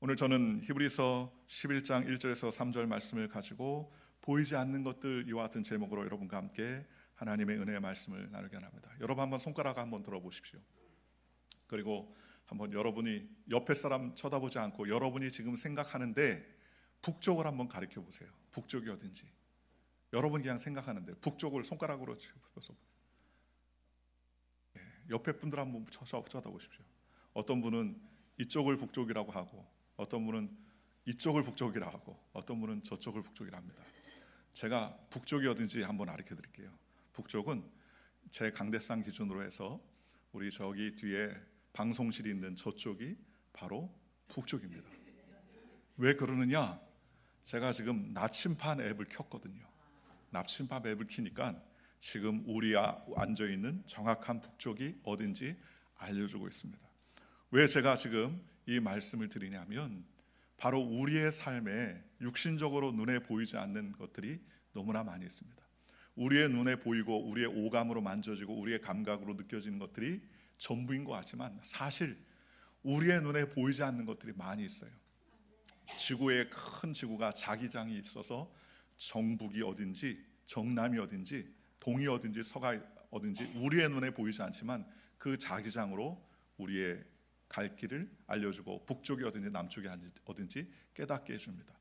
오늘 저는 히브리서 11장 1절에서 3절 말씀을 가지고 보이지 않는 것들, 이와 같은 제목으로 여러분과 함께 하나님의 은혜의 말씀을 나누게 합니다. 여러분 한번 손가락 한번 들어보십시오. 그리고 한번 여러분이 옆에 사람 쳐다보지 않고 여러분이 지금 생각하는데 북쪽을 한번 가리켜 보세요. 북쪽이 어딘지. 여러분이 그냥 생각하는데 북쪽을 손가락으로 쳐서 옆에 분들 한번 쳐다보십시오. 어떤 분은 이쪽을 북쪽이라고 하고, 어떤 분은 이쪽을 북쪽이라 하고, 어떤 분은 저쪽을 북쪽이라 합니다. 제가 북쪽이 어딘지 한번 가르쳐 드릴게요. 북쪽은 제 강대상 기준으로 해서 우리 저기 뒤에 방송실이 있는 저쪽이 바로 북쪽입니다. 왜 그러느냐? 제가 지금 나침반 앱을 켰거든요. 나침반 앱을 키니까 지금 우리가 앉아있는 정확한 북쪽이 어딘지 알려주고 있습니다. 왜 제가 지금 이 말씀을 드리냐면 바로 우리의 삶에 육신적으로 눈에 보이지 않는 것들이 너무나 많이 있습니다. 우리의 눈에 보이고 우리의 오감으로 만져지고 우리의 감각으로 느껴지는 것들이 전부인 것 같지만 사실 우리의 눈에 보이지 않는 것들이 많이 있어요. 지구의 큰 지구가 자기장이 있어서 정북이 어딘지, 정남이 어딘지, 동이 어딘지, 서가 어딘지 우리의 눈에 보이지 않지만 그 자기장으로 우리의 갈 길을 알려주고 북쪽이 어딘지 남쪽이 어딘지 깨닫게 해줍니다.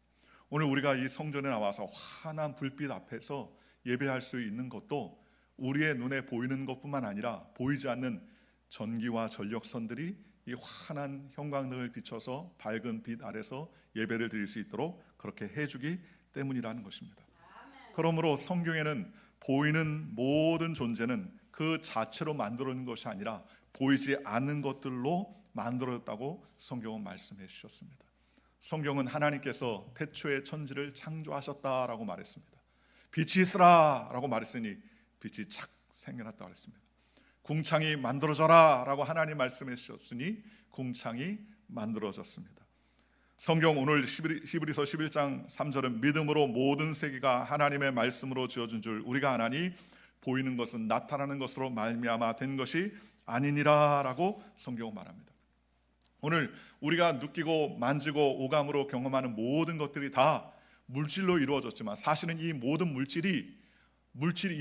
오늘 우리가 이 성전에 나와서 환한 불빛 앞에서 예배할 수 있는 것도 우리의 눈에 보이는 것뿐만 아니라 보이지 않는 전기와 전력선들이 이 환한 형광등을 비춰서 밝은 빛 아래서 예배를 드릴 수 있도록 그렇게 해주기 때문이라는 것입니다. 그러므로 성경에는 보이는 모든 존재는 그 자체로 만들어진 것이 아니라 보이지 않는 것들로 만들어졌다고 성경은 말씀해 주셨습니다. 성경은 하나님께서 태초에 천지를 창조하셨다라고 말했습니다. 빛이 있으라 라고 말했으니 빛이 착 생겨났다고 했습니다. 궁창이 만들어져라 라고 하나님 말씀해 주셨으니 궁창이 만들어졌습니다. 성경 오늘 히브리서 11장 3절은 믿음으로 모든 세계가 하나님의 말씀으로 지어진 줄 우리가 아나니 보이는 것은 나타나는 것으로 말미암아 된 것이 아니니라 라고 성경은 말합니다. 오늘 우리가 느끼고 만지고 오감으로 경험하는 모든 것들이 다 물질로 이루어졌지만 사실은 이 모든 물질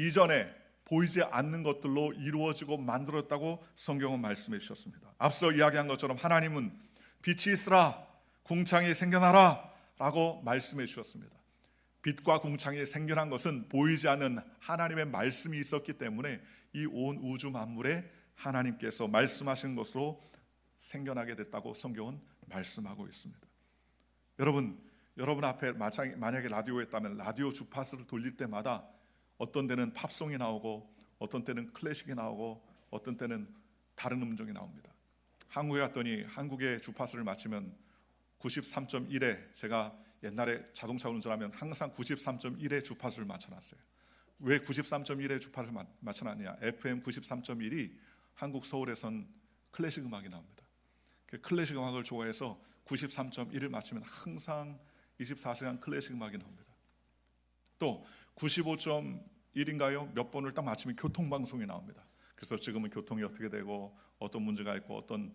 이전에 보이지 않는 것들로 이루어지고 만들었다고 성경은 말씀해 주셨습니다. 앞서 이야기한 것처럼 하나님은 빛이 있으라, 궁창이 생겨나라 라고 말씀해 주셨습니다. 빛과 궁창이 생겨난 것은 보이지 않는 하나님의 말씀이 있었기 때문에 이 온 우주 만물에 하나님께서 말씀하신 것으로 생겨나게 됐다고 성경은 말씀하고 있습니다. 여러분 앞에 만약에 라디오에 있다면 라디오 주파수를 돌릴 때마다 어떤 때는 팝송이 나오고 어떤 때는 클래식이 나오고 어떤 때는 다른 음정이 나옵니다. 한국에 갔더니 한국의 주파수를 맞추면 93.1에 제가 옛날에 자동차 운전하면 항상 93.1의 주파수를 맞춰놨어요. 왜 93.1의 주파수를 맞춰놨냐? FM 93.1이 한국 서울에선 클래식 음악이 나옵니다. 클래식 음악을 좋아해서 93.1을 맞추면 항상 24시간 클래식 음악이 나옵니다. 또 95.1인가요? 몇 번을 딱 맞추면 교통방송이 나옵니다. 그래서 지금은 교통이 어떻게 되고 어떤 문제가 있고 어떤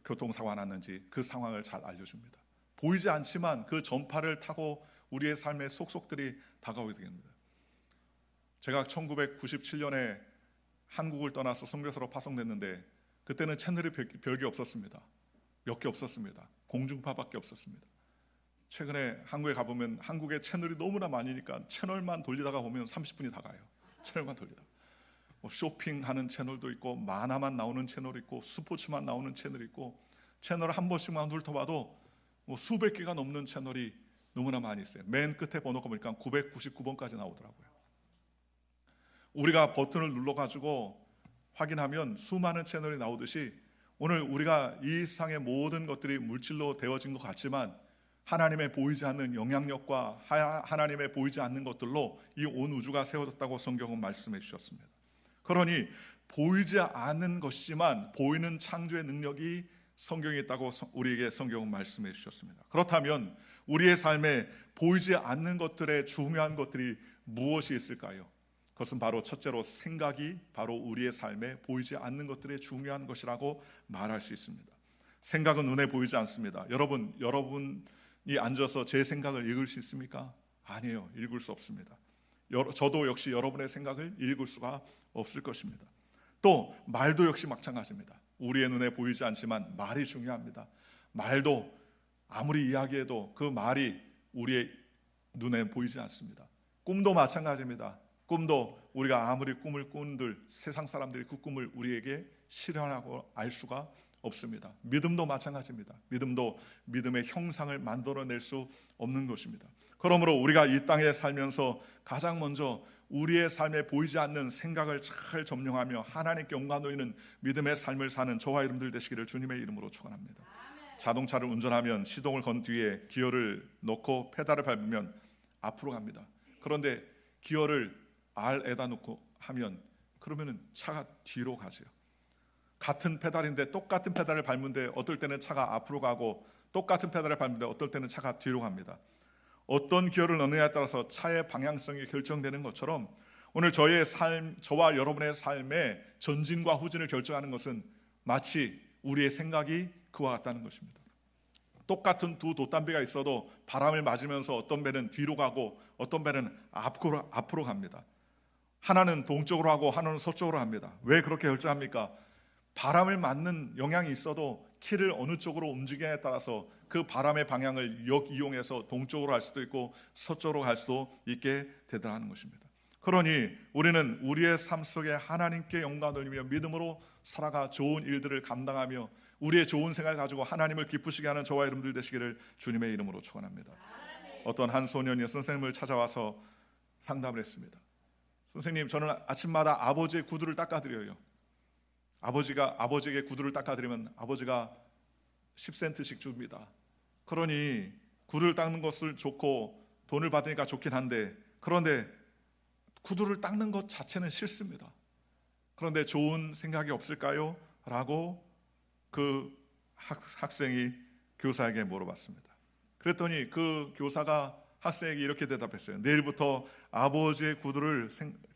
교통사고가 났는지 그 상황을 잘 알려줍니다. 보이지 않지만 그 전파를 타고 우리의 삶의 속속들이 다가오게 됩니다. 제가 1997년에 한국을 떠나서 선교사로 파송됐는데 그때는 채널이 별게 없었습니다. 몇 개 없었습니다. 공중파밖에 없었습니다. 최근에 한국에 가보면 한국의 채널이 너무나 많으니까 채널만 돌리다가 보면 30분이 다 가요. 채널만 돌리다. 쇼핑하는 채널도 있고 만화만 나오는 채널이 있고 스포츠만 나오는 채널이 있고 채널을 한 번씩만 훑어봐도 수백 개가 넘는 채널이 너무나 많이 있어요. 맨 끝에 번호가 보니까 999번까지 나오더라고요. 우리가 버튼을 눌러가지고 확인하면 수많은 채널이 나오듯이 오늘 우리가 이 세상의 모든 것들이 물질로 되어진 것 같지만 하나님의 보이지 않는 영향력과 하나님의 보이지 않는 것들로 이 온 우주가 세워졌다고 성경은 말씀해 주셨습니다. 그러니 보이지 않는 것이지만 보이는 창조의 능력이 성경에 있다고 우리에게 성경은 말씀해 주셨습니다. 그렇다면 우리의 삶에 보이지 않는 것들의 중요한 것들이 무엇이 있을까요? 그것은 바로 첫째로 생각이 바로 우리의 삶에 보이지 않는 것들의 중요한 것이라고 말할 수 있습니다. 생각은 눈에 보이지 않습니다. 여러분이 앉아서 제 생각을 읽을 수 있습니까? 아니에요. 읽을 수 없습니다. 저도 역시 여러분의 생각을 읽을 수가 없을 것입니다. 또 말도 역시 마찬가지입니다. 우리의 눈에 보이지 않지만 말이 중요합니다. 말도 아무리 이야기해도 그 말이 우리의 눈에 보이지 않습니다. 꿈도 마찬가지입니다. 꿈도 우리가 아무리 꿈을 꾸는들 세상 사람들이 그 꿈을 우리에게 실현하고 알 수가 없습니다. 믿음도 마찬가지입니다. 믿음도 믿음의 형상을 만들어낼 수 없는 것입니다. 그러므로 우리가 이 땅에 살면서 가장 먼저 우리의 삶에 보이지 않는 생각을 잘 점령하며 하나님께 영광 돌리는 믿음의 삶을 사는 저와 여러분들 되시기를 주님의 이름으로 축원합니다. 자동차를 운전하면 시동을 건 뒤에 기어를 넣고 페달을 밟으면 앞으로 갑니다. 그런데 기어를 R에다 놓고 하면 그러면은 차가 뒤로 가죠. 같은 페달인데 똑같은 페달을 밟는데 어떨 때는 차가 앞으로 가고 똑같은 페달을 밟는데 어떨 때는 차가 뒤로 갑니다. 어떤 기어를 넣느냐에 따라서 차의 방향성이 결정되는 것처럼 오늘 저와 여러분의 삶의 전진과 후진을 결정하는 것은 마치 우리의 생각이 그와 같다는 것입니다. 똑같은 두 돛담배가 있어도 바람을 맞으면서 어떤 배는 뒤로 가고 어떤 배는 앞으로 갑니다. 하나는 동쪽으로 하고 하나는 서쪽으로 합니다. 왜 그렇게 결정합니까? 바람을 맞는 영향이 있어도 키를 어느 쪽으로 움직이냐에 따라서 그 바람의 방향을 역이용해서 동쪽으로 갈 수도 있고 서쪽으로 갈 수도 있게 되더라는 것입니다. 그러니 우리는 우리의 삶 속에 하나님께 영광 돌리며 믿음으로 살아가 좋은 일들을 감당하며 우리의 좋은 생각을 가지고 하나님을 기쁘시게 하는 저와 여러분들 되시기를 주님의 이름으로 축원합니다. 어떤 한 소년이 선생님을 찾아와서 상담을 했습니다. 선생님, 저는 아침마다 아버지의 구두를 닦아드려요. 아버지에게 구두를 닦아드리면 아버지가 10센트씩 줍니다. 그러니 구두를 닦는 것을 좋고 돈을 받으니까 좋긴 한데 그런데 구두를 닦는 것 자체는 싫습니다. 그런데 좋은 생각이 없을까요? 라고 그 학생이 교사에게 물어봤습니다. 그랬더니 그 교사가 학생에게 이렇게 대답했어요. 내일부터 아버지의 구두를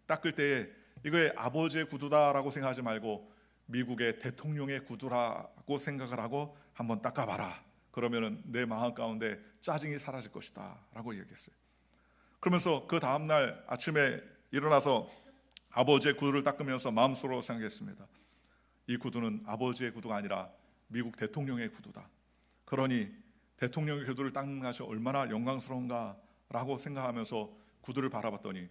닦을 때에 이거의 아버지의 구두다라고 생각하지 말고 미국의 대통령의 구두라고 생각을 하고 한번 닦아봐라. 그러면은 내 마음 가운데 짜증이 사라질 것이다 라고 얘기했어요. 그러면서 그 다음날 아침에 일어나서 아버지의 구두를 닦으면서 마음속으로 생각했습니다. 이 구두는 아버지의 구두가 아니라 미국 대통령의 구두다. 그러니 대통령의 구두를 닦는 것이 얼마나 영광스러운가 라고 생각하면서 구두를 바라봤더니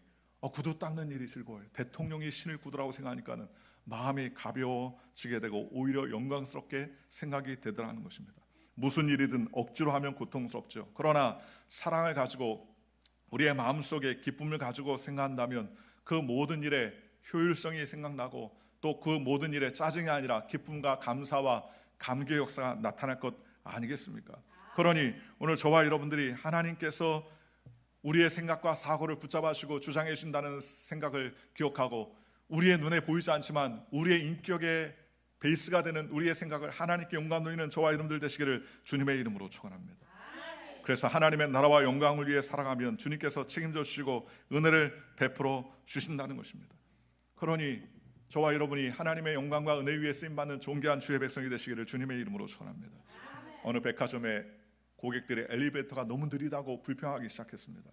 구두 닦는 일이 즐거워요. 대통령이 신을 구두라고 생각하니까는 마음이 가벼워지게 되고 오히려 영광스럽게 생각이 되더라는 것입니다. 무슨 일이든 억지로 하면 고통스럽죠. 그러나 사랑을 가지고 우리의 마음속에 기쁨을 가지고 생각한다면 그 모든 일에 효율성이 생각나고 또 그 모든 일에 짜증이 아니라 기쁨과 감사와 감격의 역사가 나타날 것 아니겠습니까? 그러니 오늘 저와 여러분들이 하나님께서 우리의 생각과 사고를 붙잡아 주시고 주장해 주신다는 생각을 기억하고 우리의 눈에 보이지 않지만 우리의 인격의 베이스가 되는 우리의 생각을 하나님께 영광 돌리는 저와 여러분들 되시기를 주님의 이름으로 축원합니다. 그래서 하나님의 나라와 영광을 위해 살아가면 주님께서 책임져 주시고 은혜를 베풀어 주신다는 것입니다. 그러니 저와 여러분이 하나님의 영광과 은혜 위에 쓰임받는 존귀한 주의 백성이 되시기를 주님의 이름으로 축원합니다. 어느 백화점에 고객들의 엘리베이터가 너무 느리다고 불평하기 시작했습니다.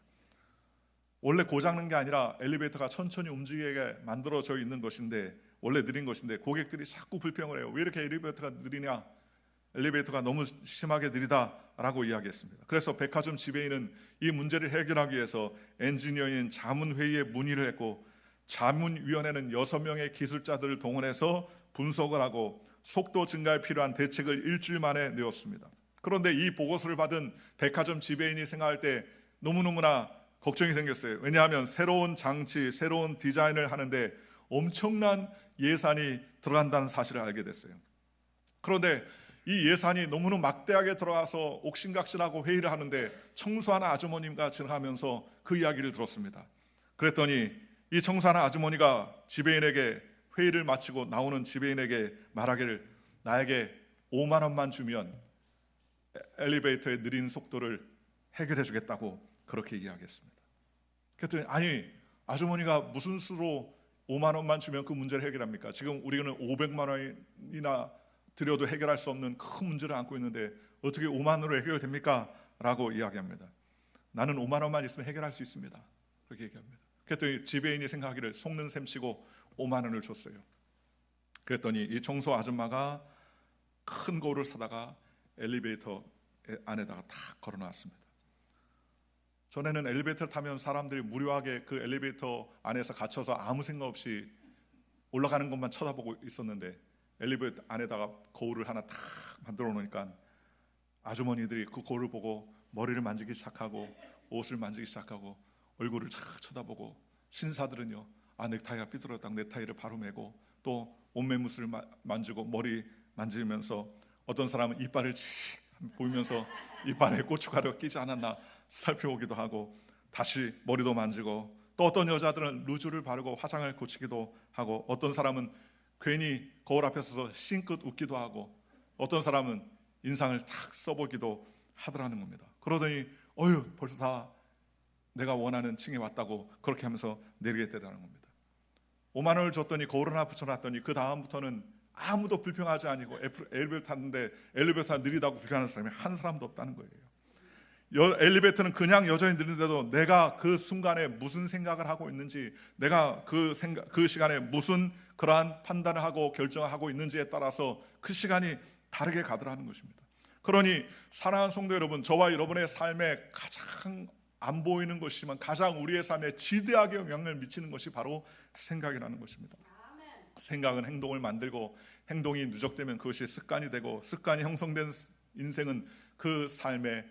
원래 고장난 게 아니라 엘리베이터가 천천히 움직이게 만들어져 있는 것인데 원래 느린 것인데 고객들이 자꾸 불평을 해요. 왜 이렇게 엘리베이터가 느리냐? 엘리베이터가 너무 심하게 느리다라고 이야기했습니다. 그래서 백화점 지배인은 이 문제를 해결하기 위해서 엔지니어인 자문회의에 문의를 했고 자문위원회는 6명의 기술자들을 동원해서 분석을 하고 속도 증가에 필요한 대책을 일주일 만에 내었습니다. 그런데 이 보고서를 받은 백화점 지배인이 생각할 때 너무너무나 걱정이 생겼어요. 왜냐하면 새로운 장치, 새로운 디자인을 하는데 엄청난 예산이 들어간다는 사실을 알게 됐어요. 그런데 이 예산이 너무나 막대하게 들어가서 옥신각신하고 회의를 하는데 청소하는 아주머님과 지나가면서 그 이야기를 들었습니다. 그랬더니 이 청소하는 아주머니가 지배인에게 회의를 마치고 나오는 지배인에게 말하기를 나에게 5만 원만 주면 엘리베이터의 느린 속도를 해결해 주겠다고 그렇게 이야기했습니다. 그랬더니 아니 아주머니가 무슨 수로 5만 원만 주면 그 문제를 해결합니까? 지금 우리는 500만 원이나 드려도 해결할 수 없는 큰 문제를 안고 있는데 어떻게 5만 원으로 해결됩니까? 라고 이야기합니다. 나는 5만 원만 있으면 해결할 수 있습니다. 그렇게 얘기합니다. 그랬더니 지배인이 생각하기를 속는 셈치고 5만 원을 줬어요. 그랬더니 이 청소 아줌마가 큰 거울을 사다가 엘리베이터 안에다가 탁 걸어놨습니다. 전에는 엘리베이터를 타면 사람들이 무료하게 그 엘리베이터 안에서 갇혀서 아무 생각 없이 올라가는 것만 쳐다보고 있었는데 엘리베이터 안에다가 거울을 하나 탁 만들어 놓으니까 아주머니들이 그 거울을 보고 머리를 만지기 시작하고 옷을 만지기 시작하고 얼굴을 착 쳐다보고, 신사들은요, 넥타이가 삐뚤었다, 넥타이를 바로 매고 또 옷매무새를 만지고 머리 만지면서, 어떤 사람은 이빨을 칙 보이면서 이빨에 고춧가루가 끼지 않았나 살펴보기도 하고, 다시 머리도 만지고, 또 어떤 여자들은 루즈를 바르고 화장을 고치기도 하고, 어떤 사람은 괜히 거울 앞에 서서 싱긋 웃기도 하고, 어떤 사람은 인상을 탁 써보기도 하더라는 겁니다. 그러더니 벌써 다 내가 원하는 층에 왔다고 그렇게 하면서 내리겠다는 겁니다. 5만 원을 줬더니 거울 하나 붙여놨더니 그 다음부터는 아무도 불평하지 아니고, 엘리베이터 탔는데 엘리베이터가 느리다고 비교하는 사람이 한 사람도 없다는 거예요. 엘리베이터는 그냥 여전히 느린데도 내가 그 순간에 무슨 생각을 하고 있는지, 내가 그 시간에 무슨 그러한 판단을 하고 결정을 하고 있는지에 따라서 그 시간이 다르게 가더라는 것입니다. 그러니 사랑하는 성도 여러분, 저와 여러분의 삶에 가장 안 보이는 것이지만 가장 우리의 삶에 지대하게 영향을 미치는 것이 바로 생각이라는 것입니다. 생각은 행동을 만들고, 행동이 누적되면 그것이 습관이 되고, 습관이 형성된 인생은 그 삶의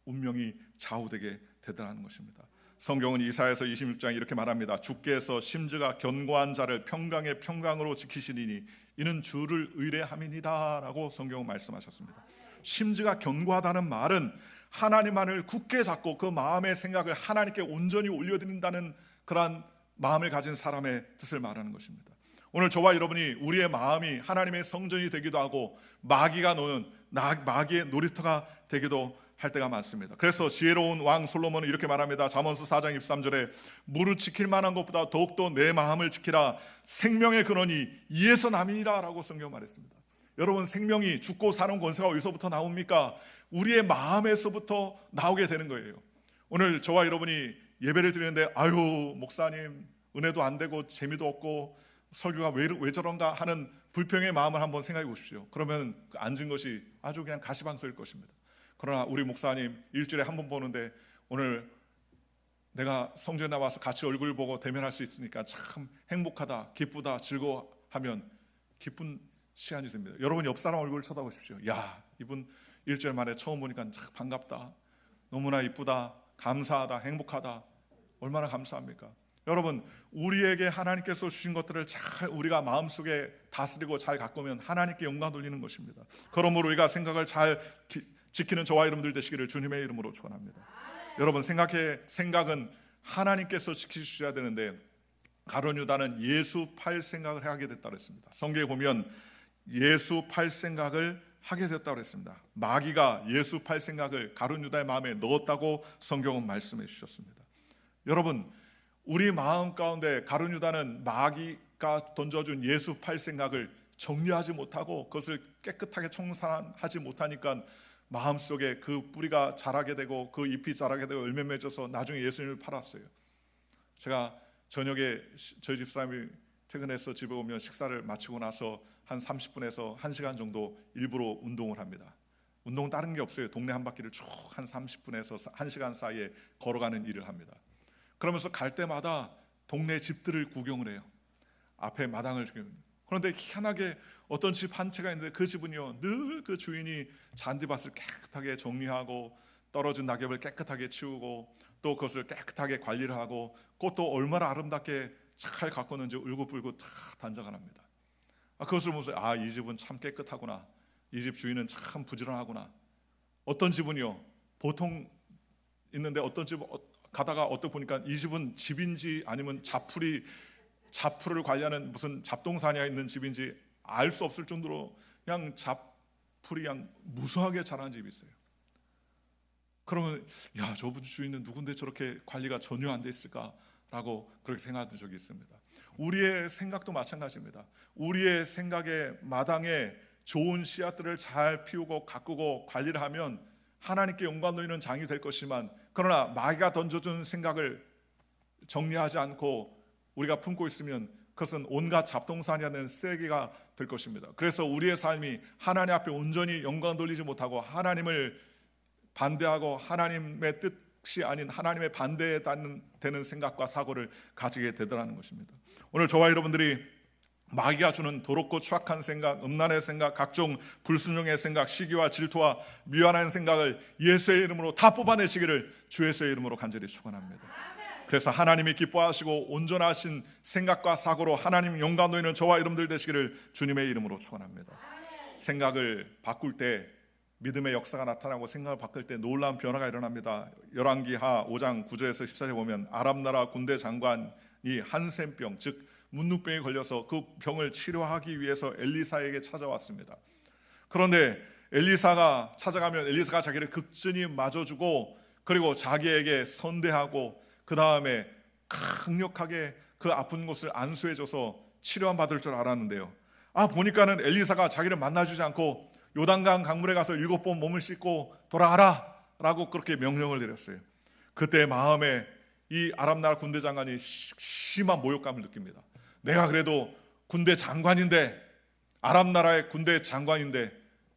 운명이 좌우되게 되더라는 것입니다. 성경은 이사야서 26장 이렇게 말합니다. 주께서 심지가 견고한 자를 평강의 평강으로 지키시리니 이는 주를 의뢰함이니이다 라고 성경은 말씀하셨습니다. 심지가 견고하다는 말은 하나님만을 굳게 잡고 그 마음의 생각을 하나님께 온전히 올려드린다는 그러한 마음을 가진 사람의 뜻을 말하는 것입니다. 오늘 저와 여러분이 우리의 마음이 하나님의 성전이 되기도 하고 마귀가 노는 마귀의 놀이터가 되기도 할 때가 많습니다. 그래서 지혜로운 왕 솔로몬은 이렇게 말합니다. 잠언서 4장 23절에 무릇 지킬 만한 것보다 더욱더 내 마음을 지키라. 생명의 근원이 이에서 남이니라 라고 성경 말했습니다. 여러분, 생명이 죽고 사는 권세가 어디서부터 나옵니까? 우리의 마음에서부터 나오게 되는 거예요. 오늘 저와 여러분이 예배를 드리는데 목사님 은혜도 안 되고 재미도 없고 설교가 왜 저런가 하는 불평의 마음을 한번 생각해 보십시오. 그러면 앉은 것이 아주 그냥 가시방석일 것입니다. 그러나 우리 목사님 일주일에 한 번 보는데 오늘 내가 성전에 나와서 같이 얼굴 보고 대면할 수 있으니까 참 행복하다, 기쁘다, 즐거워하면 기쁜 시간이 됩니다. 여러분 옆 사람 얼굴을 쳐다보십시오. 야, 이분 일주일 만에 처음 보니까 참 반갑다, 너무나 이쁘다, 감사하다, 행복하다. 얼마나 감사합니까? 여러분, 우리에게 하나님께서 주신 것들을 잘 우리가 마음속에 다스리고 잘 가꾸면 하나님께 영광 돌리는 것입니다. 그러므로 우리가 생각을 잘 지키는 저와 여러분들 되시기를 주님의 이름으로 축원합니다. 여러분, 생각은 하나님께서 지키셔야 되는데 가룟 유다는 예수 팔 생각을 하게 됐다고 했습니다. 성경에 보면 예수 팔 생각을 하게 됐다고 했습니다. 마귀가 예수 팔 생각을 가룟 유다의 마음에 넣었다고 성경은 말씀해 주셨습니다. 여러분, 우리 마음 가운데 가룟 유다는 마귀가 던져준 예수 팔 생각을 정리하지 못하고 그것을 깨끗하게 청산하지 못하니까 마음속에 그 뿌리가 자라게 되고 그 잎이 자라게 되고 열매 맺어서 나중에 예수님을 팔았어요. 제가 저녁에 저희 집사람이 퇴근해서 집에 오면 식사를 마치고 나서 한 30분에서 1시간 정도 일부러 운동을 합니다. 운동은 다른 게 없어요. 동네 한 바퀴를 쭉 한 30분에서 1시간 사이에 걸어가는 일을 합니다. 그러면서 갈 때마다 동네 집들을 구경을 해요. 앞에 마당을 구경해요. 그런데 희한하게 어떤 집 한 채가 있는데 그 집은요, 늘 그 주인이 잔디밭을 깨끗하게 정리하고 떨어진 낙엽을 깨끗하게 치우고 또 그것을 깨끗하게 관리를 하고 꽃도 얼마나 아름답게 잘 가꾸는지 울긋불긋 다 단장을 합니다. 그것을 보면서 이 집은 참 깨끗하구나, 이 집 주인은 참 부지런하구나. 어떤 집은요 보통 있는데 어떤 집 가다가 보니까 이 집은 집인지 아니면 잡풀을 관리하는 무슨 잡동사니가 있는 집인지 알 수 없을 정도로 그냥 잡풀이 그냥 무수하게 자라는 집이 있어요. 그러면 저분 주인은 누군데 저렇게 관리가 전혀 안 돼 있을까라고 그렇게 생각했던 적이 있습니다. 우리의 생각도 마찬가지입니다. 우리의 생각의 마당에 좋은 씨앗들을 잘 피우고 가꾸고 관리를 하면 하나님께 영광 돌리는 장이 될 것이지만, 그러나 마귀가 던져준 생각을 정리하지 않고 우리가 품고 있으면 그것은 온갖 잡동사니가 되는 쓰레기가 될 것입니다. 그래서 우리의 삶이 하나님 앞에 온전히 영광 돌리지 못하고 하나님을 반대하고 하나님의 뜻이 아닌 하나님의 반대에 되는 생각과 사고를 가지게 되더라는 것입니다. 오늘 저와 여러분들이 마귀가 주는 더럽고 추악한 생각, 음란의 생각, 각종 불순종의 생각, 시기와 질투와 미워하는 생각을 예수의 이름으로 다 뽑아내시기를 주 예수의 이름으로 간절히 축원합니다. 그래서 하나님이 기뻐하시고 온전하신 생각과 사고로 하나님 영광 돌리는 저와 여러분들 되시기를 주님의 이름으로 축원합니다. 생각을 바꿀 때 믿음의 역사가 나타나고 생각을 바꿀 때 놀라운 변화가 일어납니다. 열왕기하 5장 9절에서 14절에 보면 아람 나라 군대 장관이 한센병, 즉 문둥병에 걸려서 그 병을 치료하기 위해서 엘리사에게 찾아왔습니다. 그런데 엘리사가 찾아가면 엘리사가 자기를 극진히 맞아주고 그리고 자기에게 선대하고 그 다음에 강력하게 그 아픈 곳을 안수해줘서 치료만 받을 줄 알았는데요, 보니까는 엘리사가 자기를 만나주지 않고 요단강 강물에 가서 7번 몸을 씻고 돌아가라 라고 그렇게 명령을 내렸어요. 그때 마음에 이 아람 나라 군대 장관이 심한 모욕감을 느낍니다. 내가 그래도 군대 장관인데, 아람 나라의 군대 장관인데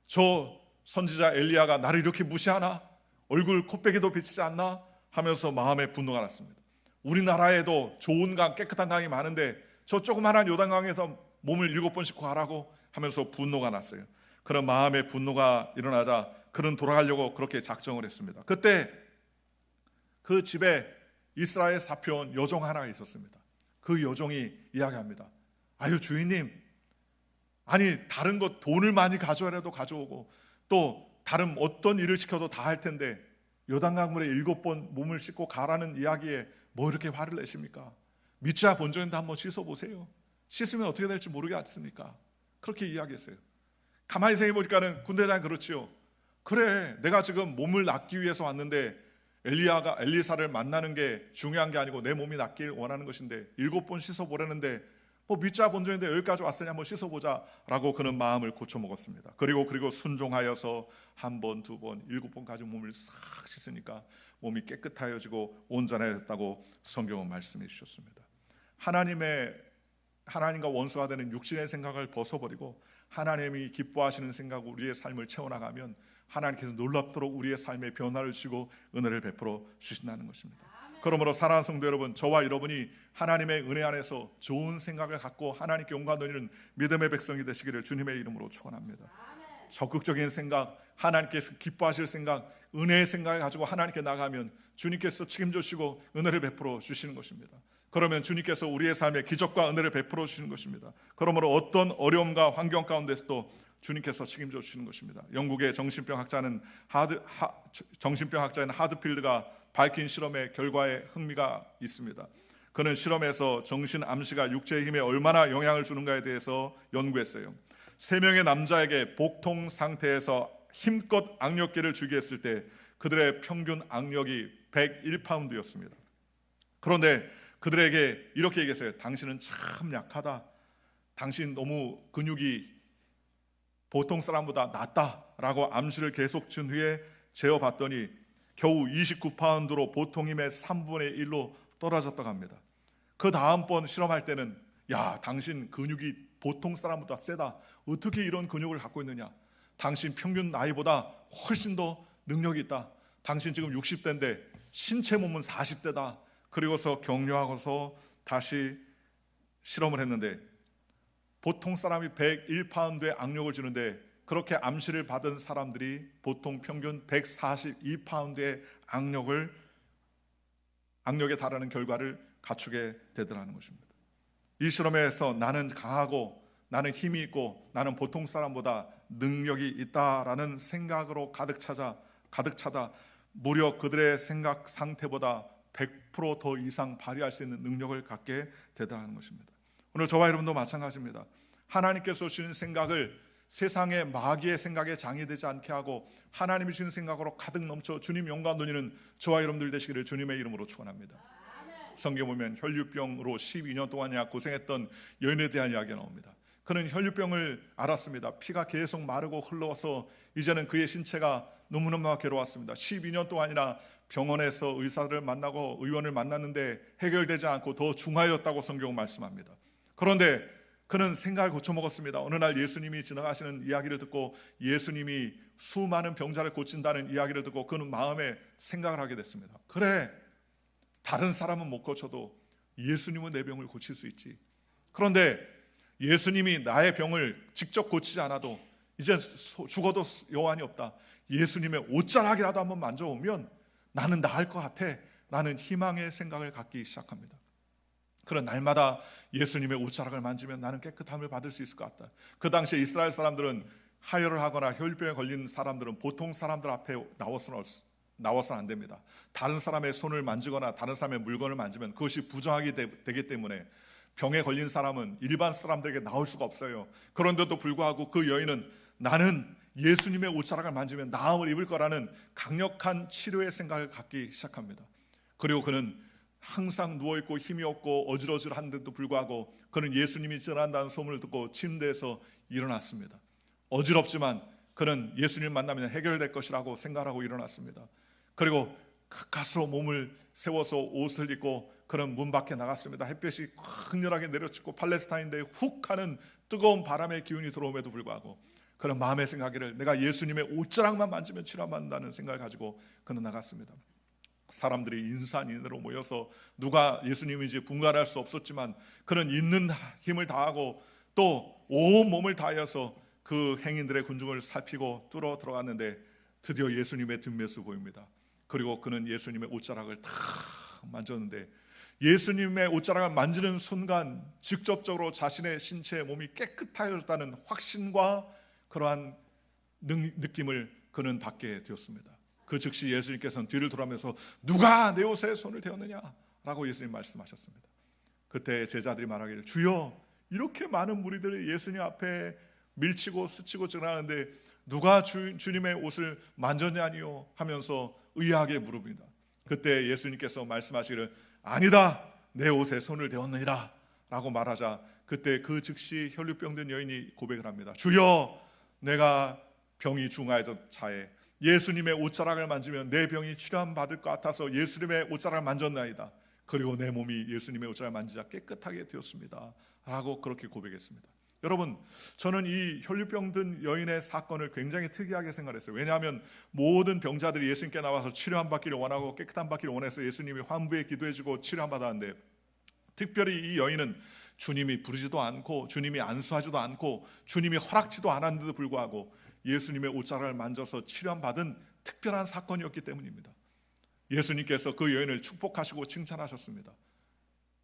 저 선지자 엘리야가 나를 이렇게 무시하나? 얼굴 코빼기도 비치지 않나? 하면서 마음에 분노가 났습니다. 우리나라에도 좋은 강, 깨끗한 강이 많은데 저 조그마한 요단강에서 몸을 7번 씻고 가라고 하면서 분노가 났어요. 그런 마음의 분노가 일어나자 그는 돌아가려고 그렇게 작정을 했습니다. 그때 그 집에 이스라엘 사표원 여종 하나가 있었습니다. 그 여종이 이야기합니다. 아유 주인님, 아니 다른 것 돈을 많이 가져와라도 가져오고 또 다른 어떤 일을 시켜도 다 할 텐데 요단강물에 7번 몸을 씻고 가라는 이야기에 뭐 이렇게 화를 내십니까? 미취아 본전인데 한번 씻어보세요. 씻으면 어떻게 될지 모르겠습니까? 그렇게 이야기했어요. 가만히 생각해보니까는 군대장이 그렇지요. 그래, 내가 지금 몸을 낫기 위해서 왔는데 엘리사를 만나는 게 중요한 게 아니고 내 몸이 낫길 원하는 것인데 7번 씻어보라는데 뭐 미취아 본전인데 여기까지 왔으니 한번 씻어보자 라고 그는 마음을 고쳐먹었습니다. 그리고 순종하여서 1번, 2번, 7번까지 몸을 싹 씻으니까 몸이 깨끗하여지고 온전해졌다고 성경은 말씀해 주셨습니다. 하나님과 원수가 되는 육신의 생각을 벗어버리고 하나님이 기뻐하시는 생각으로 우리의 삶을 채워나가면 하나님께서 놀랍도록 우리의 삶에 변화를 주시고 은혜를 베풀어 주신다는 것입니다. 그러므로 사랑하는 성도 여러분, 저와 여러분이 하나님의 은혜 안에서 좋은 생각을 갖고 하나님께 영광 돌리는 믿음의 백성이 되시기를 주님의 이름으로 축원합니다. 적극적인 생각, 하나님께서 기뻐하실 생각, 은혜의 생각을 가지고 하나님께 나가면 주님께서 책임져주시고 은혜를 베풀어 주시는 것입니다. 그러면 주님께서 우리의 삶에 기적과 은혜를 베풀어 주시는 것입니다. 그러므로 어떤 어려움과 환경 가운데서도 주님께서 책임져 주시는 것입니다. 영국의 정신병 학자인 하드필드가 밝힌 실험의 결과에 흥미가 있습니다. 그는 실험에서 정신 암시가 육체의 힘에 얼마나 영향을 주는가에 대해서 연구했어요. 3명의 남자에게 복통 상태에서 힘껏 악력계를 주게 했을 때 그들의 평균 악력이 101파운드였습니다. 그런데 그들에게 이렇게 얘기했어요. 당신은 참 약하다. 당신 너무 근육이 보통 사람보다 낮다라고 암시를 계속 준 후에 재어봤더니 겨우 29파운드로 보통 힘의 3분의 1로 떨어졌다고 합니다. 그 다음번 실험할 때는 야, 당신 근육이 보통 사람보다 세다. 어떻게 이런 근육을 갖고 있느냐? 당신 평균 나이보다 훨씬 더 능력이 있다. 당신 지금 60대인데 신체 몸은 40대다. 그리고서 격려하고서 다시 실험을 했는데 보통 사람이 101파운드의 악력을 주는데 그렇게 암시를 받은 사람들이 보통 평균 142파운드의 악력에 달하는 결과를 갖추게 되더라는 것입니다. 이 실험에서 나는 강하고 나는 힘이 있고 나는 보통 사람보다 능력이 있다라는 생각으로 가득 차다 무려 그들의 생각 상태보다 100% 더 이상 발휘할 수 있는 능력을 갖게 되더라는 것입니다. 오늘 저와 여러분도 마찬가지입니다. 하나님께서 주신 생각을 세상의 마귀의 생각에 장애되지 않게 하고 하나님이 주신 생각으로 가득 넘쳐 주님 영광 돌리는 저와 여러분들 되시기를 주님의 이름으로 축원합니다. 성경 보면 혈류병으로 12년 동안 고생했던 여인에 대한 이야기가 나옵니다. 그는 혈류병을 앓았습니다. 피가 계속 마르고 흘러서 이제는 그의 신체가 너무너무 괴로웠습니다. 12년 동안이나 병원에서 의사들을 만나고 의원을 만났는데 해결되지 않고 더 중하였다고 성경은 말씀합니다. 그런데 그는 생각을 고쳐먹었습니다. 어느 날 예수님이 지나가시는 이야기를 듣고 예수님이 수많은 병자를 고친다는 이야기를 듣고 그는 마음에 생각을 하게 됐습니다. 그래, 다른 사람은 못 고쳐도 예수님은 내 병을 고칠 수 있지. 그런데 예수님이 나의 병을 직접 고치지 않아도 이제 죽어도 여한이 없다. 예수님의 옷자락이라도 한번 만져보면 나는 나을 것 같아 라는 희망의 생각을 갖기 시작합니다. 그런 날마다 예수님의 옷자락을 만지면 나는 깨끗함을 받을 수 있을 것 같다. 그 당시에 이스라엘 사람들은 하혈을 하거나 혈류병에 걸린 사람들은 보통 사람들 앞에 나와서는 안 됩니다. 다른 사람의 손을 만지거나 다른 사람의 물건을 만지면 그것이 부정하게 되기 때문에 병에 걸린 사람은 일반 사람들에게 나올 수가 없어요. 그런데도 불구하고 그 여인은 나는 예수님의 옷자락을 만지면 나음을 입을 거라는 강력한 치료의 생각을 갖기 시작합니다. 그리고 그는 항상 누워있고 힘이 없고 어질어질한데도 불구하고 그는 예수님이 지나간다는 소문을 듣고 침대에서 일어났습니다. 어지럽지만 그는 예수님을 만나면 해결될 것이라고 생각하고 일어났습니다. 그리고 가까스로 몸을 세워서 옷을 입고 그는 문 밖에 나갔습니다. 햇볕이 강렬하게 내려치고 팔레스타인대에 훅 하는 뜨거운 바람의 기운이 들어옴에도 불구하고 그는 마음의 생각이를 내가 예수님의 옷자락만 만지면 치료받는다는 생각을 가지고 그는 나갔습니다. 사람들이 인산인해로 모여서 누가 예수님인지 분간할 수 없었지만 그는 있는 힘을 다하고 또 온 몸을 다하여서 그 행인들의 군중을 살피고 뚫어 들어갔는데 드디어 예수님의 뒷모습이 보입니다. 그리고 그는 예수님의 옷자락을 탁 만졌는데 예수님의 옷자락을 만지는 순간 직접적으로 자신의 신체의 몸이 깨끗하였다는 확신과 그러한 느낌을 그는 받게 되었습니다. 그 즉시 예수님께서는 뒤를 돌아면서 누가 내 옷에 손을 대었느냐 라고 예수님 말씀하셨습니다. 그때 제자들이 말하기를 주여 이렇게 많은 무리들이 예수님 앞에 밀치고 스치고 지나가는데 누가 주님의 옷을 만졌냐니요 하면서 의아하게 물읍니다. 그때 예수님께서 말씀하시기를 아니다 내 옷에 손을 대었느니라 라고 말하자 그때 그 즉시 혈류병든 여인이 고백을 합니다. 주여 내가 병이 중하여졌 차에 예수님의 옷자락을 만지면 내 병이 치료받을 것 같아서 예수님의 옷자락을 만졌나이다. 그리고 내 몸이 예수님의 옷자락을 만지자 깨끗하게 되었습니다 라고 그렇게 고백했습니다. 여러분 저는 이 혈류병든 여인의 사건을 굉장히 특이하게 생각했어요. 왜냐하면 모든 병자들이 예수님께 나와서 치료함 받기를 원하고 깨끗함 받기를 원해서 예수님이 환부에 기도해주고 치료함 받았는데 특별히 이 여인은 주님이 부르지도 않고 주님이 안수하지도 않고 주님이 허락지도 않았는데도 불구하고 예수님의 옷자락을 만져서 치료함 받은 특별한 사건이었기 때문입니다. 예수님께서 그 여인을 축복하시고 칭찬하셨습니다.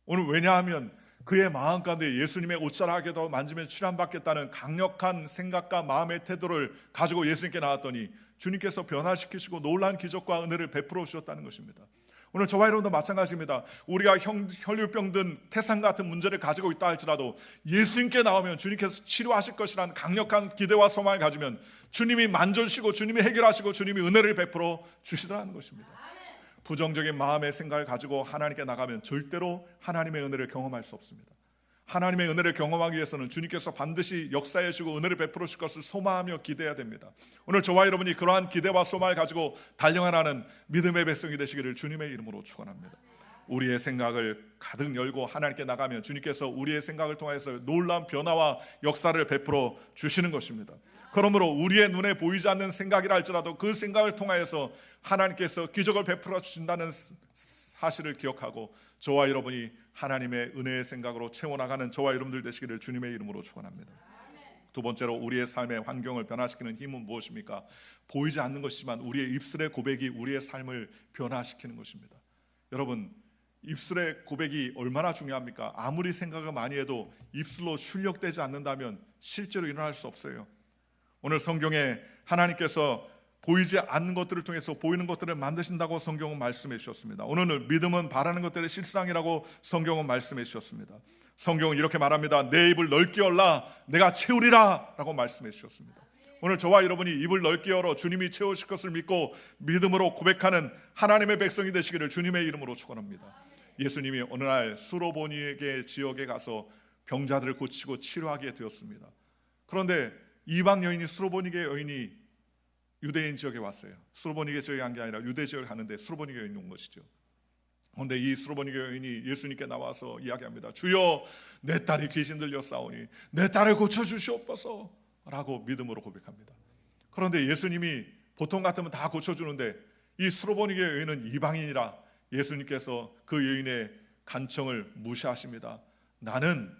오늘 왜냐하면 그의 마음 가운데 예수님의 옷자락에도 만지면 치료함 받겠다는 강력한 생각과 마음의 태도를 가지고 예수님께 나왔더니 주님께서 변화시키시고 놀라운 기적과 은혜를 베풀어 주셨다는 것입니다. 오늘 저와 여러분도 마찬가지입니다. 우리가 혈류병 든 태산 같은 문제를 가지고 있다 할지라도 예수님께 나오면 주님께서 치료하실 것이라는 강력한 기대와 소망을 가지면 주님이 만져주시고 주님이 해결하시고 주님이 은혜를 베풀어 주시더라는 것입니다. 부정적인 마음의 생각을 가지고 하나님께 나가면 절대로 하나님의 은혜를 경험할 수 없습니다. 하나님의 은혜를 경험하기 위해서는 주님께서 반드시 역사해 주시고 은혜를 베풀어 주실 것을 소망하며 기대해야 됩니다. 오늘 저와 여러분이 그러한 기대와 소망을 가지고 달려가는 믿음의 백성이 되시기를 주님의 이름으로 축원합니다. 우리의 생각을 가득 열고 하나님께 나가면 주님께서 우리의 생각을 통해서 놀라운 변화와 역사를 베풀어 주시는 것입니다. 그러므로 우리의 눈에 보이지 않는 생각이라 할지라도 그 생각을 통하여서 하나님께서 기적을 베풀어 주신다는 사실을 기억하고 저와 여러분이 하나님의 은혜의 생각으로 채워나가는 저와 여러분들 되시기를 주님의 이름으로 축원합니다. 두 번째로 우리의 삶의 환경을 변화시키는 힘은 무엇입니까? 보이지 않는 것이지만 우리의 입술의 고백이 우리의 삶을 변화시키는 것입니다. 여러분 입술의 고백이 얼마나 중요합니까? 아무리 생각을 많이 해도 입술로 출력되지 않는다면 실제로 일어날 수 없어요. 오늘 성경에 하나님께서 보이지 않는 것들을 통해서 보이는 것들을 만드신다고 성경은 말씀해 주셨습니다. 오늘 믿음은 바라는 것들의 실상이라고 성경은 말씀해 주셨습니다. 성경은 이렇게 말합니다. 내 입을 넓게 열라 내가 채우리라 라고 말씀해 주셨습니다. 오늘 저와 여러분이 입을 넓게 열어 주님이 채우실 것을 믿고 믿음으로 고백하는 하나님의 백성이 되시기를 주님의 이름으로 축원합니다. 예수님이 어느 날 수로보니에게 지역에 가서 병자들을 고치고 치료하게 되었습니다. 그런데 이방 여인이 수로보니게 여인이 유대인 지역에 왔어요. 수로보니게 지역에 간 게 아니라 유대 지역에 가는데 수로보니게 여인이 온 것이죠. 그런데 이 수로보니게 여인이 예수님께 나와서 이야기합니다. 주여, 내 딸이 귀신 들려 싸우니 내 딸을 고쳐주시옵소서 라고 믿음으로 고백합니다. 그런데 예수님이 보통 같으면 다 고쳐주는데 이 수로보니게 여인은 이방인이라 예수님께서 그 여인의 간청을 무시하십니다. 나는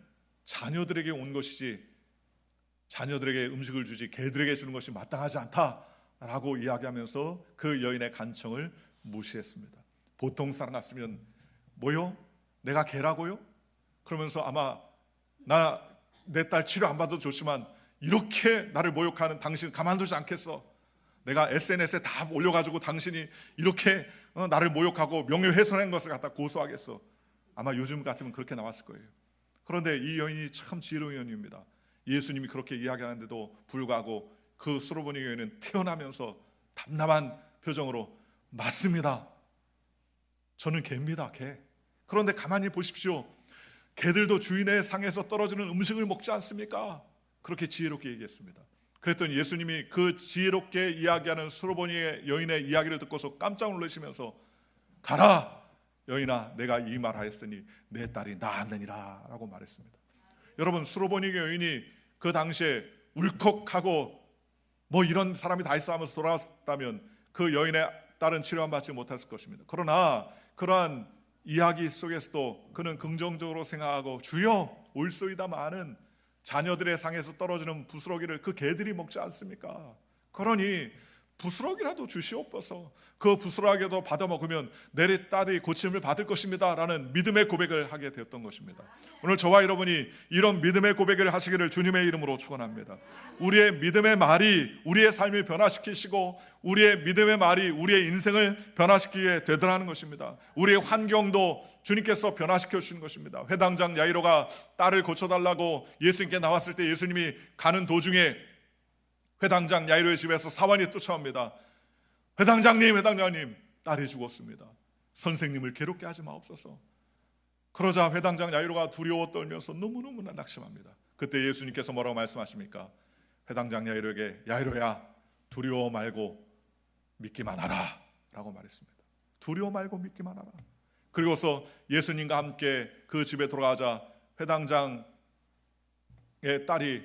자녀들에게 온 것이지 자녀들에게 음식을 주지 개들에게 주는 것이 마땅하지 않다라고 이야기하면서 그 여인의 간청을 무시했습니다. 보통 사람 같으면 뭐요? 내가 개라고요? 그러면서 아마 내 딸 치료 안 받아도 좋지만 이렇게 나를 모욕하는 당신 가만두지 않겠어. 내가 SNS에 다 올려가지고 당신이 이렇게 나를 모욕하고 명예훼손한 것을 갖다 고소하겠어. 아마 요즘 같으면 그렇게 나왔을 거예요. 그런데 이 여인이 참 지혜로운 여인입니다. 예수님이 그렇게 이야기하는데도 불구하고 그 수로보니 여인은 태어나면서 담담한 표정으로 맞습니다. 저는 개입니다. 개. 그런데 가만히 보십시오. 개들도 주인의 상에서 떨어지는 음식을 먹지 않습니까? 그렇게 지혜롭게 얘기했습니다. 그랬더니 예수님이 그 지혜롭게 이야기하는 수로보니 여인의 이야기를 듣고서 깜짝 놀라시면서 가라 여인아, 내가 이 말하였으니 내 딸이 나았느니라 라고 말했습니다. 여러분, 수로보니 여인이 그 당시에 울컥하고 뭐 이런 사람이 다 있어 하면서 돌아왔다면 그 여인의 딸은 치료받지 못했을 것입니다. 그러나 그러한 이야기 속에서도 그는 긍정적으로 생각하고 주여 올소이다마는 자녀들의 상에서 떨어지는 부스러기를 그 개들이 먹지 않습니까? 그러니 부스러기라도 주시옵소서. 그 부스러기도 받아 먹으면 내 딸이 고침을 받을 것입니다 라는 믿음의 고백을 하게 되었던 것입니다. 오늘 저와 여러분이 이런 믿음의 고백을 하시기를 주님의 이름으로 축원합니다. 우리의 믿음의 말이 우리의 삶을 변화시키시고 우리의 믿음의 말이 우리의 인생을 변화시키게 되더라는 것입니다. 우리의 환경도 주님께서 변화시켜 주시는 것입니다. 회당장 야이로가 딸을 고쳐달라고 예수님께 나왔을 때 예수님이 가는 도중에 회당장 야이로의 집에서 사환이 쫓아옵니다. 회당장님, 딸이 죽었습니다. 선생님을 괴롭게 하지 마옵소서. 그러자 회당장 야이로가 두려워 떨면서 너무너무나 낙심합니다. 그때 예수님께서 뭐라고 말씀하십니까? 회당장 야이로에게 야이로야, 두려워 말고 믿기만 하라 라고 말했습니다. 두려워 말고 믿기만 하라. 그리고서 예수님과 함께 그 집에 돌아가자 회당장의 딸이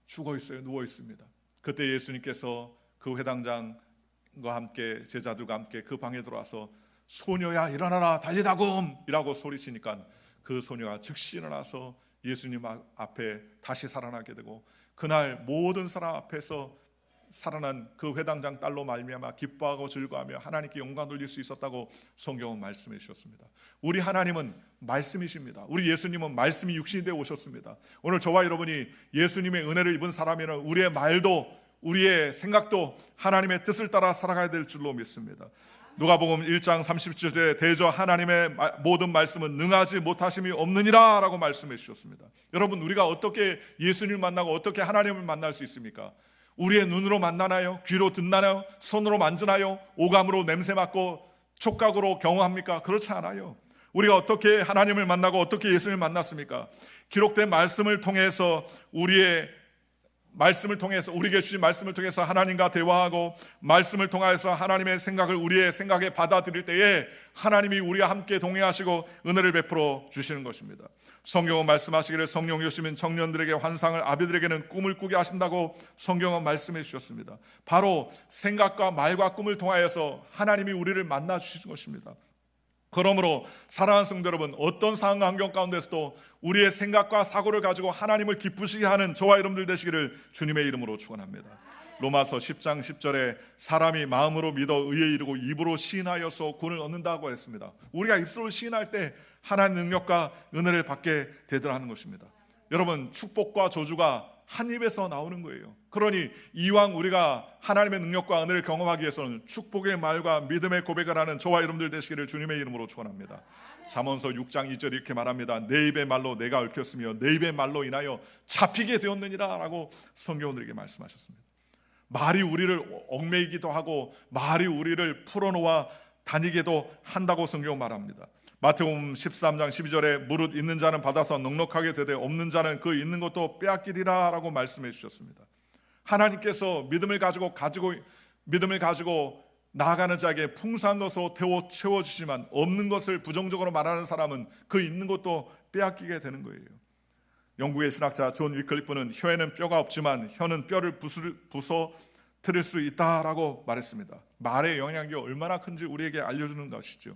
죽어 있어요. 누워 있습니다. 그때 예수님께서 그 회당장과 함께 제자들과 함께 그 방에 들어와서 소녀야 일어나라 달리다곰 이라고 소리치니까 그 소녀가 즉시 일어나서 예수님 앞에 다시 살아나게 되고 그날 모든 사람 앞에서 살아난 그 회당장 딸로 말미암아 기뻐하고 즐거워하며 하나님께 영광 돌릴 수 있었다고 성경은 말씀해 주셨습니다. 우리 하나님은 말씀이십니다. 우리 예수님은 말씀이 육신이 되어 오셨습니다. 오늘 저와 여러분이 예수님의 은혜를 입은 사람이라면 우리의 말도 우리의 생각도 하나님의 뜻을 따라 살아가야 될 줄로 믿습니다. 누가복음 1장 37절에 대저 하나님의 모든 말씀은 능하지 못하심이 없느니라 라고 말씀해 주셨습니다. 여러분, 우리가 어떻게 예수님을 만나고 어떻게 하나님을 만날 수 있습니까? 우리의 눈으로 만나나요? 귀로 듣나요? 손으로 만지나요? 오감으로 냄새 맡고 촉각으로 경험합니까? 그렇지 않아요. 우리가 어떻게 하나님을 만나고 어떻게 예수님을 만났습니까? 기록된 말씀을 통해서 우리에게 주신 말씀을 통해서 하나님과 대화하고 말씀을 통해서 하나님의 생각을 우리의 생각에 받아들일 때에 하나님이 우리와 함께 동행하시고 은혜를 베풀어 주시는 것입니다. 성경은 말씀하시기를 성령이 오시면 청년들에게 환상을, 아비들에게는 꿈을 꾸게 하신다고 성경은 말씀해 주셨습니다. 바로 생각과 말과 꿈을 통하여서 하나님이 우리를 만나 주시는 것입니다. 그러므로 사랑하는 성도 여러분, 어떤 상황 환경 가운데서도 우리의 생각과 사고를 가지고 하나님을 기쁘시게 하는 저와 여러분들 되시기를 주님의 이름으로 축원합니다. 로마서 10장 10절에 사람이 마음으로 믿어 의에 이르고 입으로 시인하여서 구원을 얻는다고 했습니다. 우리가 입술로 시인할 때 하나님의 능력과 은혜를 받게 되더라는 것입니다. 여러분, 축복과 저주가 한 입에서 나오는 거예요. 그러니 이왕 우리가 하나님의 능력과 은혜를 경험하기 위해서는 축복의 말과 믿음의 고백을 하는 저와 여러분들 되시기를 주님의 이름으로 축원합니다. 잠언서 6장 2절 이렇게 말합니다. 내 입의 말로 내가 얽혔으며 내 입의 말로 인하여 잡히게 되었느니라 라고 성경은 우리에게 말씀하셨습니다. 말이 우리를 얽매이기도 하고 말이 우리를 풀어놓아 다니게도 한다고 성경은 말합니다. 마태복음 13장 12절에 무릇 있는 자는 받아서 넉넉하게 되되 없는 자는 그 있는 것도 빼앗기리라 라고 말씀해 주셨습니다. 하나님께서 믿음을 가지고 나아가는 자에게 풍성한 것으로 채워주시지만 없는 것을 부정적으로 말하는 사람은 그 있는 것도 빼앗기게 되는 거예요. 영국의 신학자 존 위클리프는 혀에는 뼈가 없지만 혀는 뼈를 부서뜨릴 수 있다라고 말했습니다. 말의 영향력이 얼마나 큰지 우리에게 알려주는 것이죠.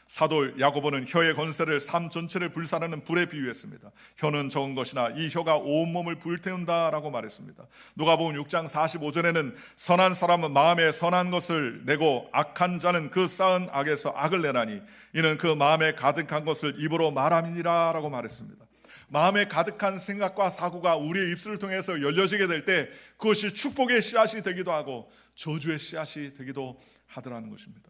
사도 야고보는 혀의 권세를 삶 전체를 불살르는 불에 비유했습니다. 혀는 적은 것이나 이 혀가 온몸을 불태운다라고 말했습니다. 누가복음 6장 45절에는 선한 사람은 마음에 선한 것을 내고 악한 자는 그 쌓은 악에서 악을 내나니 이는 그 마음에 가득한 것을 입으로 말함이니라 라고 말했습니다. 마음에 가득한 생각과 사고가 우리의 입술을 통해서 열려지게 될 때 그것이 축복의 씨앗이 되기도 하고 저주의 씨앗이 되기도 하더라는 것입니다.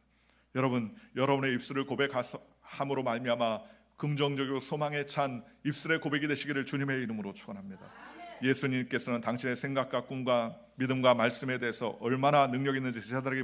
여러분, 여러분의 입술을 고백함으로 말미암아 긍정적이고 소망에 찬 입술의 고백이 되시기를 주님의 이름으로 축원합니다. 예수님께서는 당신의 생각과 꿈과 믿음과 말씀에 대해서 얼마나 능력 있는지 제자들에게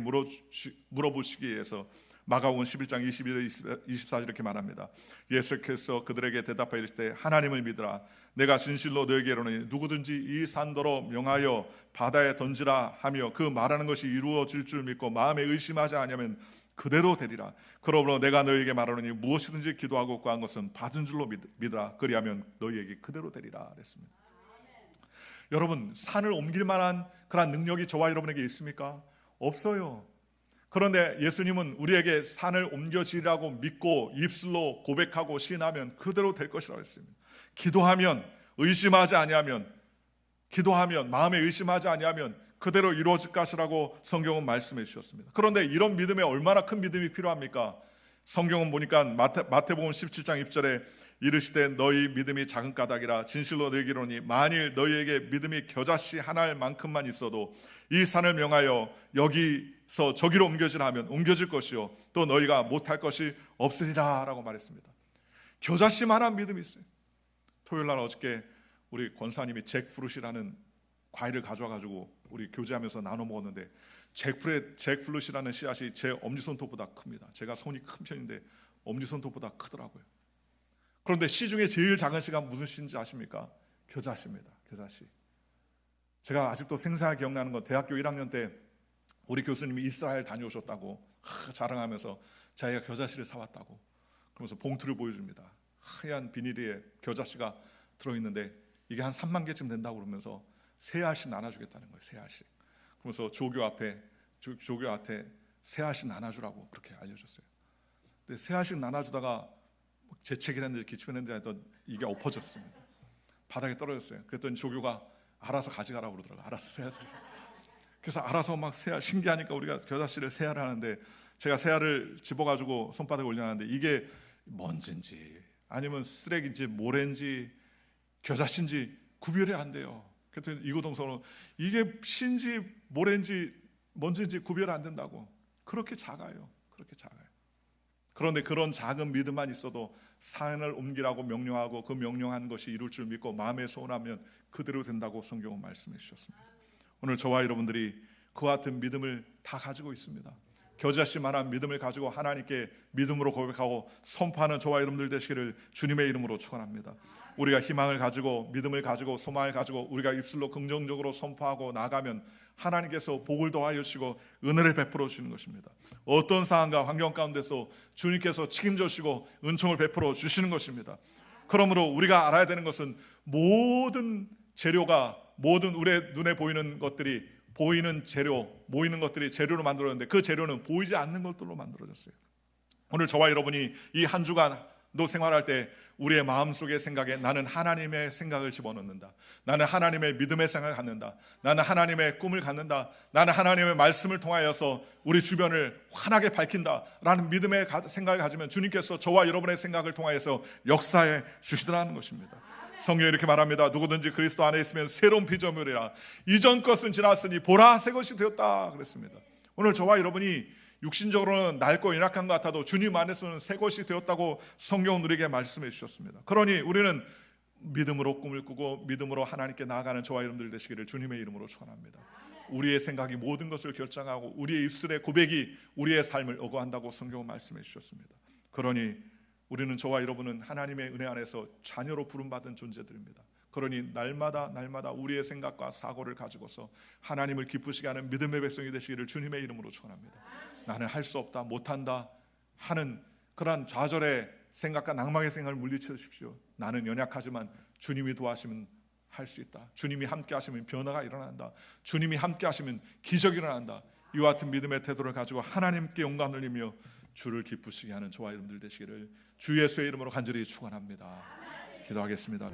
물어보시기 위해서 마가복음 11장 22절 24절 이렇게 말합니다. 예수께서 그들에게 대답하여 이르시되 하나님을 믿으라. 내가 진실로 너에게 이르노니 누구든지 이 산더러 명하여 바다에 던지라 하며 그 말하는 것이 이루어질 줄 믿고 마음에 의심하지 아니하면 그대로 되리라. 그러므로 내가 너희에게 말하노니 무엇이든지 기도하고 구한 것은 받은 줄로 믿으라. 그리하면 너희에게 그대로 되리라 그랬습니다. 여러분, 산을 옮길 만한 그런 능력이 저와 여러분에게 있습니까? 없어요. 그런데 예수님은 우리에게 산을 옮겨지라고 믿고 입술로 고백하고 시인하면 그대로 될 것이라고 했습니다. 기도하면 마음에 의심하지 아니하면 그대로 이루어질 것이라고 성경은 말씀해 주셨습니다. 그런데 이런 믿음에 얼마나 큰 믿음이 필요합니까? 성경은 보니까 마태복음 17장 6절에 이르시되 너희 믿음이 작은 까닭이라 진실로 너희에게 이르노니 만일 너희에게 믿음이 겨자씨 하나만큼만 있어도 이 산을 명하여 여기서 저기로 옮겨지라 하면 옮겨질 것이요 또 너희가 못할 것이 없으리라 라고 말했습니다. 겨자씨만한 믿음이 있어요. 토요일날 어저께 우리 권사님이 잭프루시라는 과일을 가져와가지고 우리 교제하면서 나눠 먹었는데 잭프루시라는 씨앗이 제 엄지손톱보다 큽니다. 제가 손이 큰 편인데 엄지손톱보다 크더라고요. 그런데 씨 중에 제일 작은 씨가 무슨 씨인지 아십니까? 겨자씨입니다. 겨자씨. 제가 아직도 생생하게 기억나는 건 대학교 1학년 때 우리 교수님이 이스라엘 다녀오셨다고 자랑하면서 자기가 겨자씨를 사왔다고 그러면서 봉투를 보여줍니다. 하얀 비닐에 겨자씨가 들어있는데 이게 한 3만 개쯤 된다고 그러면서 세 알씩 나눠주겠다는 거예요. 세 알씩. 그러면서 조교 앞에 세 알씩 나눠주라고 그렇게 알려줬어요. 근데 세 알씩 나눠주다가 재채기했는지 기침했는지 하여튼 이게 엎어졌습니다. 바닥에 떨어졌어요. 그랬더니 조교가 알아서 가져가라고 그러더라고요. 알아서 세 알. 그래서 알아서 막 세 알, 신기하니까 우리가 겨자씨를 세 알을 하는데 제가 세 알을 집어가지고 손바닥에 올려놨는데 이게 먼지인지 아니면 쓰레기인지 모래인지 겨자씨인지 구별이 안 돼요. 그랬더니 이구동성은 이게 신지 모래인지 먼지인지 구별 안 된다고. 그렇게 작아요. 그렇게 작아요. 그런데 그런 작은 믿음만 있어도 산을 옮기라고 명령하고 그 명령한 것이 이룰 줄 믿고 마음에 소원하면 그대로 된다고 성경은 말씀해 주셨습니다. 오늘 저와 여러분들이 그와 같은 믿음을 다 가지고 있습니다. 겨자씨만한 믿음을 가지고 하나님께 믿음으로 고백하고 선포하는 저와 여러분들 되시기를 주님의 이름으로 축원합니다. 우리가 희망을 가지고 믿음을 가지고 소망을 가지고 우리가 입술로 긍정적으로 선포하고 나가면 하나님께서 복을 더하여 주시고 은혜를 베풀어 주시는 것입니다. 어떤 상황과 환경 가운데서 주님께서 책임져 주시고 은총을 베풀어 주시는 것입니다. 그러므로 우리가 알아야 되는 것은 모든 재료가 모든 우리의 눈에 보이는 것들이 모이는 것들이 재료로 만들어졌는데 그 재료는 보이지 않는 것들로 만들어졌어요. 오늘 저와 여러분이 이 한 주간도 생활할 때 우리의 마음속의 생각에 나는 하나님의 생각을 집어넣는다. 나는 하나님의 믿음의 생각을 갖는다. 나는 하나님의 꿈을 갖는다. 나는 하나님의 말씀을 통하여서 우리 주변을 환하게 밝힌다 라는 믿음의 생각을 가지면 주님께서 저와 여러분의 생각을 통하여서 역사해 주시더라는 것입니다. 성경에 이렇게 말합니다. 누구든지 그리스도 안에 있으면 새로운 피조물이라. 이전 것은 지났으니 보라 새 것이 되었다 그랬습니다. 오늘 저와 여러분이 육신적으로는 낡고 연약한 것 같아도 주님 안에서는 새 것이 되었다고 성경은 우리에게 말씀해 주셨습니다. 그러니 우리는 믿음으로 꿈을 꾸고 믿음으로 하나님께 나아가는 저와 여러분들 되시기를 주님의 이름으로 축원합니다. 우리의 생각이 모든 것을 결정하고 우리의 입술의 고백이 우리의 삶을 어거한다고 성경은 말씀해 주셨습니다. 그러니 우리는, 저와 여러분은 하나님의 은혜 안에서 자녀로 부름받은 존재들입니다. 그러니 날마다 우리의 생각과 사고를 가지고서 하나님을 기쁘시게 하는 믿음의 백성이 되시기를 주님의 이름으로 축원합니다. 나는 할 수 없다, 못한다 하는 그러한 좌절의 생각과 낭망의 생각을 물리치십시오. 나는 연약하지만 주님이 도와주시면 할 수 있다. 주님이 함께 하시면 변화가 일어난다. 주님이 함께 하시면 기적이 일어난다. 이와 같은 믿음의 태도를 가지고 하나님께 영광을 돌리며 주를 기쁘시게 하는 저와 여러분들 되시기를 주 예수의 이름으로 간절히 축원합니다. 기도하겠습니다.